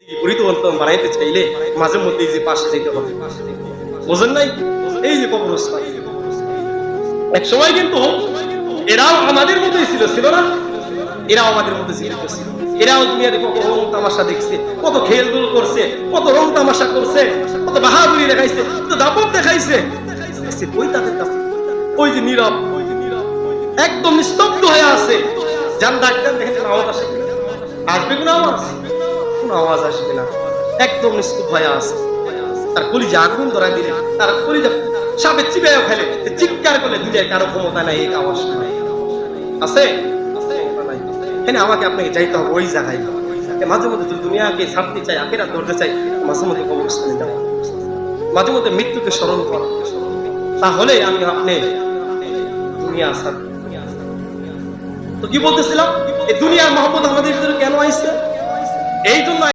পরিবর্তন বানাইতে চাইলে মাঝে মধ্যে যে পাশে যেতে হবে, বুঝেন নাই? এই যে কবরস্থান, এক সময় কিন্তু এরাও আমাদের মধ্যেই ছিল, ছিল না? এরাও আমাদের মধ্যে জীবিত ছিল। এরাও দুনিয়াতে কত রং তামাশা দেখছে, কত খেলধুল করছে, কত রং তামাশা করছে, কত বাহাদুরি দেখাইছে, কত দাপট দেখাইছে। ওই তাদের কাছে ওই যে নীরব, একদম নিস্তব্ধ হয়ে আছে। যান ডাক্তার দেখেছেন আওয়াজ আসে, আসবে কোন আওয়াজ? কোন আওয়াজ আসবে না, একদম নিস্তব্ধ হয়ে আছে। তার কলিজা আগুন ধরা দিলে, তার কলিজা সাপে চিবাইও ফেলে, চিৎকার করলে দুনিয়ায় কারো ক্ষমতা নাই এই আওয়াজ আছে। এখানে আমাকে আপনাকে যাইতে হবে ওই জায়গায়। মাঝে মধ্যে যদি দুনিয়াকে ছাড়তে চাই, আখেরাত ধরতে চাই, মাঝে মধ্যে কবরস্থানে যাবো, মাঝে মধ্যে মৃত্যুকে স্মরণ করা, তাহলে আমি আপনি দুনিয়া ছাড়ব। তো কি বলতেছিলাম, এই দুনিয়ার মহব্বত আমাদের ভিতরে কেন আইছে? এই জন্য